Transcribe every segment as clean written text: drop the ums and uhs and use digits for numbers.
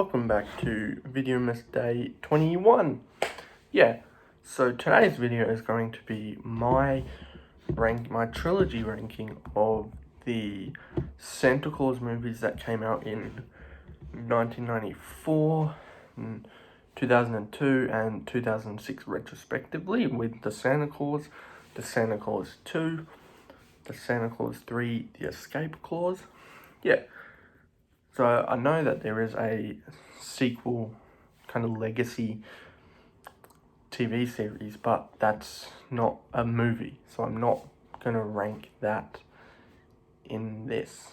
welcome back to Videomas Day 21. So today's video is going to be my trilogy ranking of the Santa Claus movies that came out in 1994, 2002 and 2006 retrospectively, with the Santa Claus 2, the Santa Claus 3, the Escape Clause. So I know that there is a sequel, kind of legacy TV series, but that's not a movie, so I'm not gonna rank that in this.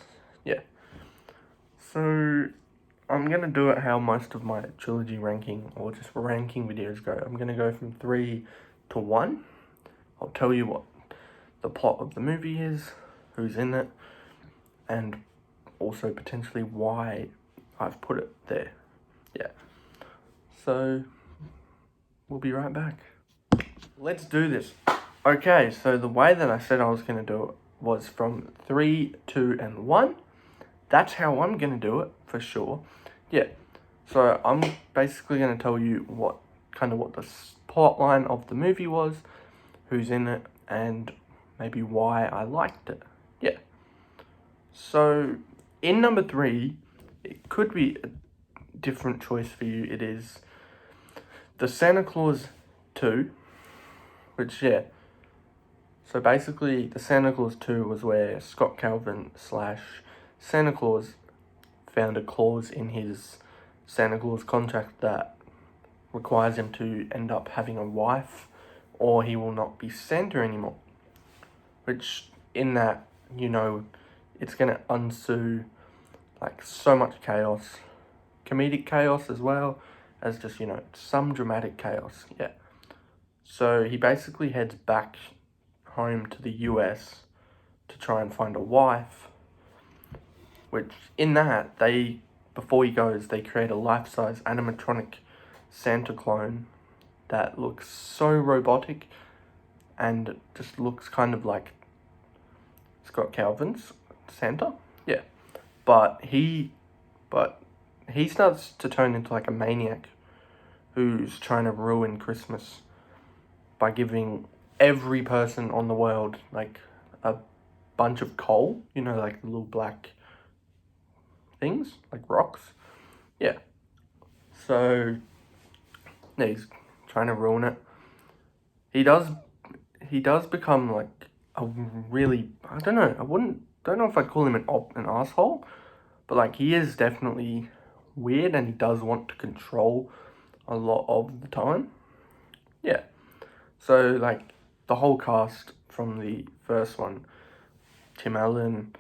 So I'm gonna do it how most of my trilogy ranking or just ranking videos go. I'm gonna go from 3 to 1. I'll tell you what the plot of the movie is, who's in it, and also potentially why I've put it there. So we'll be right back. Let's do this. Okay, so the way that I said I was going to do it was from 3, 2, and 1. That's how I'm going to do it, for sure. So I'm basically going to tell you what the plot line of the movie was, who's in it, and maybe why I liked it. So in number 3, it could be a different choice for you. It is the Santa Claus 2, which, so basically the Santa Claus 2 was where Scott Calvin / Santa Claus found a clause in his Santa Claus contract that requires him to end up having a wife or he will not be Santa anymore. Which, in that, it's going to ensue like so much chaos, comedic chaos as well as just, some dramatic chaos. So he basically heads back home to the US to try and find a wife, which in that, before he goes, they create a life-size animatronic Santa clone that looks so robotic and just looks kind of like Scott Calvin's Santa. But he starts to turn into like a maniac who's trying to ruin Christmas by giving every person on the world like a bunch of coal, like little black things, like rocks. So he's trying to ruin it. He does become like a really, I don't know if I'd call him an asshole, but like he is definitely weird and he does want to control a lot of the time. So like the whole cast from the first one, Tim Allen,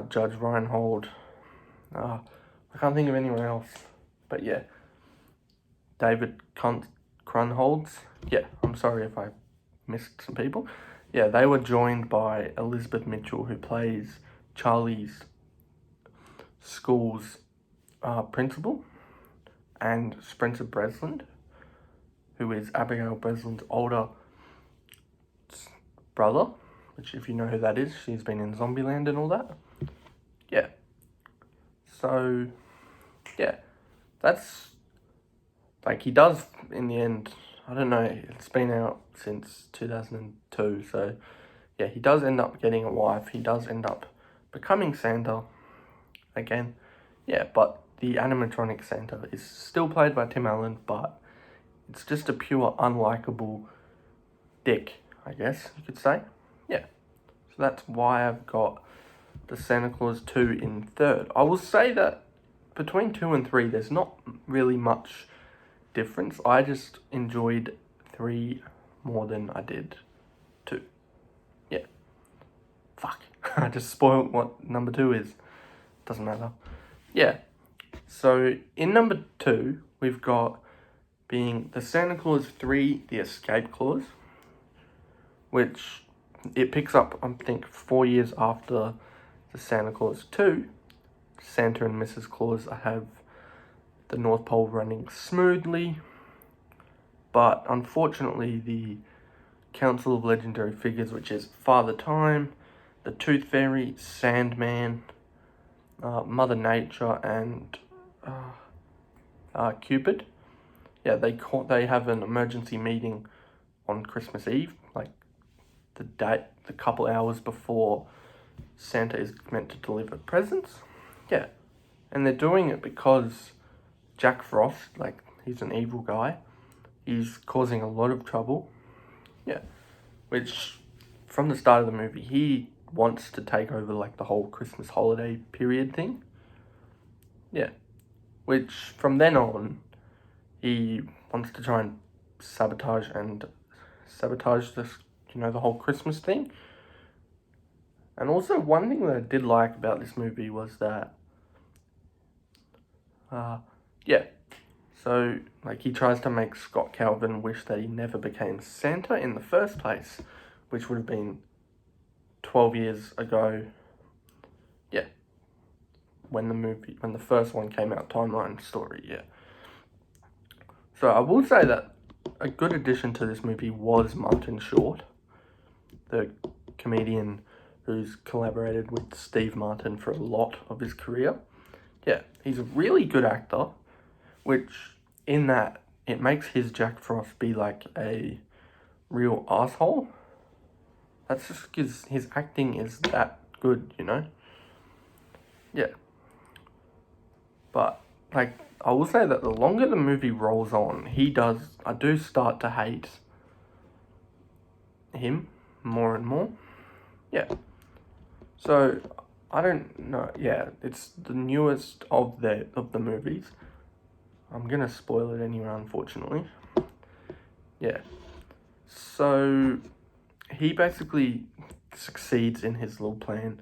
Judge Reinhold, I can't think of anyone else, but David Krumholtz. I'm sorry if I missed some people. They were joined by Elizabeth Mitchell, who plays Charlie's school's principal, and Spencer Breslin, who is Abigail Breslin's older brother, which, if you know who that is, she's been in Zombieland and all that. So, that's, like, he does, in the end, I don't know, it's been out since 2002, so, he does end up getting a wife, he does end up becoming Santa again, but the animatronic Santa is still played by Tim Allen, but it's just a pure unlikable dick, I guess you could say. So that's why I've got the Santa Claus 2 in 3rd. I will say that between 2 and 3, there's not really much difference. I just enjoyed 3 more than I did 2. Fuck. I just spoiled what number 2 is. Doesn't matter. So in number 2, we've got being the Santa Claus 3, the Escape Clause, which it picks up, I think, 4 years after the Santa Claus 2. Santa and Mrs. Claus have the North Pole running smoothly, but unfortunately the Council of Legendary Figures, which is Father Time, the Tooth Fairy, Sandman, Mother Nature, and Cupid. Yeah, they have an emergency meeting on Christmas Eve, like the couple hours before Santa is meant to deliver presents. Yeah, and they're doing it because Jack Frost, like, he's an evil guy. He's causing a lot of trouble. Yeah, which from the start of the movie, he wants to take over, like, the whole Christmas holiday period thing. Yeah, which from then on, he wants to try and sabotage this, the whole Christmas thing. And also, one thing that I did like about this movie was that, so, like, he tries to make Scott Calvin wish that he never became Santa in the first place, which would have been 12 years ago, yeah, when the first one came out, timeline story, yeah. So I will say that a good addition to this movie was Martin Short, the comedian who's collaborated with Steve Martin for a lot of his career. Yeah, he's a really good actor, which in that it makes his Jack Frost be like a real asshole. That's just because his acting is that good, Yeah. But, like, I will say that the longer the movie rolls on, I do start to hate him more and more. Yeah. So, I don't know. Yeah, it's the newest of the movies. I'm gonna spoil it anyway, unfortunately. Yeah. So, he basically succeeds in his little plan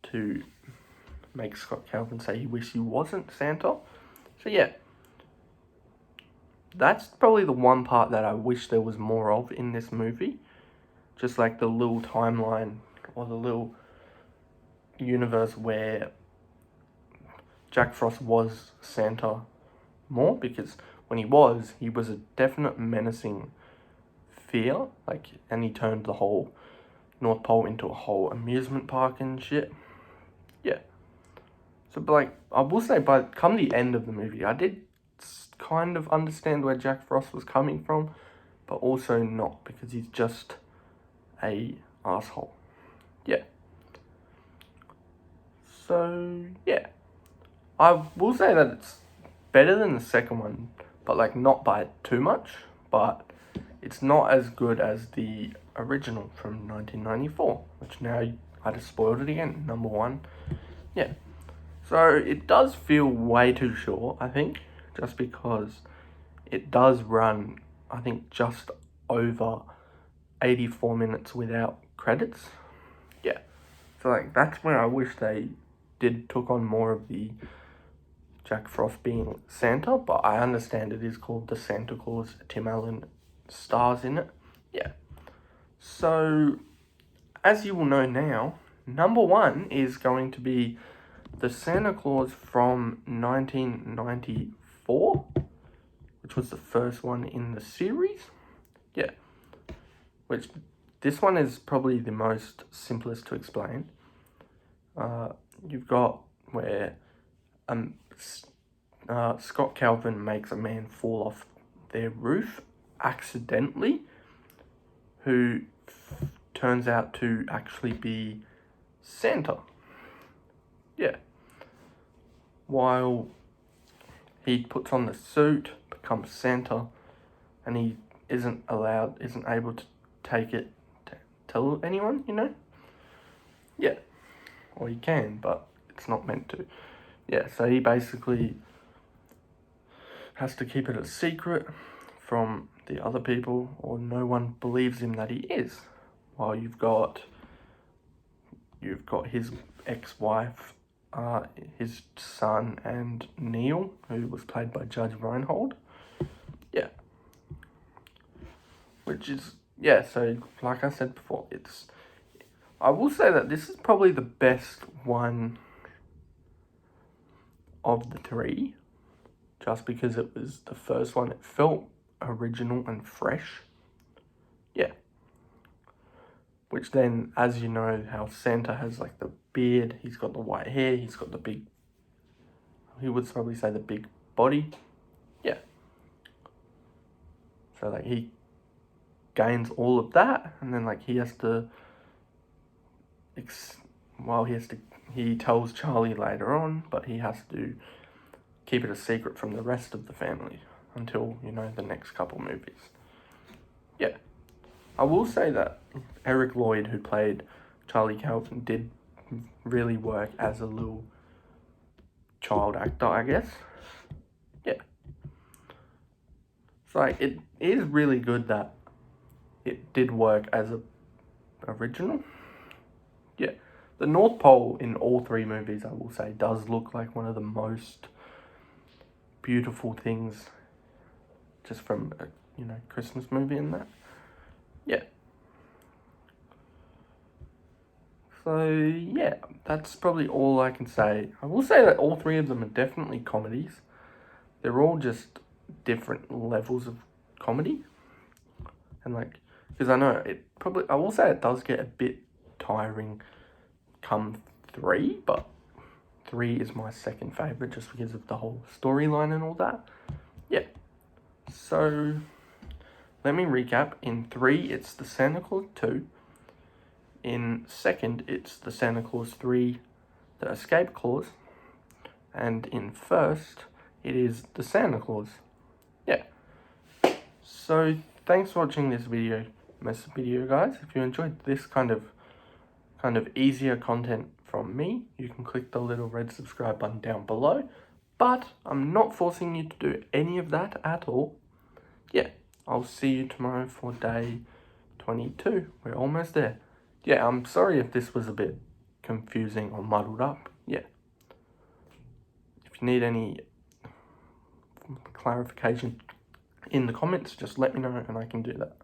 to make Scott Calvin say he wishes he wasn't Santa. So yeah, that's probably the one part that I wish there was more of in this movie. Just like the little timeline or the little universe where Jack Frost was Santa more, because when he was a definite menacing fear, like, and he turned the whole North Pole into a whole amusement park and shit. Yeah. So, but, like, I will say, come the end of the movie, I did kind of understand where Jack Frost was coming from, but also not, because he's just a asshole. Yeah. So, yeah. I will say that it's better than the second one, but, like, not by too much, but it's not as good as the original from 1994, which now I just spoiled it again, number one. Yeah. So it does feel way too short, I think, just because it does run, I think, just over 84 minutes without credits. Yeah. So, like, that's where I wish they took on more of the Jack Frost being Santa, but I understand it is called the Santa Claus. Tim Allen stars in it. Yeah. So, as you will know now, number one is going to be the Santa Claus from 1994, which was the first one in the series. Yeah. Which, this one is probably the most simplest to explain. You've got where Scott Calvin makes a man fall off their roof accidentally, who turns out to actually be Santa. Yeah. While he puts on the suit, becomes Santa, and he isn't able to take it to tell anyone, Yeah. Or he can, but it's not meant to. Yeah, so he basically has to keep it a secret from the other people, or no one believes him that he is. While you've got his ex-wife, his son, and Neil, who was played by Judge Reinhold. Yeah. Which is, yeah, so like I said before, I will say that this is probably the best one of the three, just because it was the first one. It felt original and fresh. Yeah. Which then, as you know, how Santa has, like, the beard, he's got the white hair, he's got the big, he would probably say the big body. So like he gains all of that, and then like he has to he tells Charlie later on, but he has to keep it a secret from the rest of the family until, you know, the next couple movies. Yeah. I will say that Eric Lloyd, who played Charlie Calvin, did really work as a little child actor, I guess. Yeah. It's like, it is really good that it did work as a original. Yeah. The North Pole in all three movies, I will say, does look like one of the most beautiful things just from a, you know, Christmas movie and that. Yeah. So, yeah, that's probably all I can say. I will say that all three of them are definitely comedies. They're all just different levels of comedy. And, like, because I know I will say it does get a bit tiring come 3, but 3 is my second favourite just because of the whole storyline and all that. Yeah. So, let me recap. In 3, it's the Santa Claus 2. In second, it's the Santa Claus 3, the Escape Clause. And in first, it is the Santa Claus. Yeah. So, thanks for watching this video, guys. If you enjoyed this kind of easier content from me, you can click the little red subscribe button down below. But I'm not forcing you to do any of that at all. Yeah, I'll see you tomorrow for day 22. We're almost there. Yeah, I'm sorry if this was a bit confusing or muddled up. Yeah. If you need any clarification in the comments, just let me know and I can do that.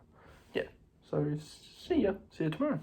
Yeah. So, see you tomorrow.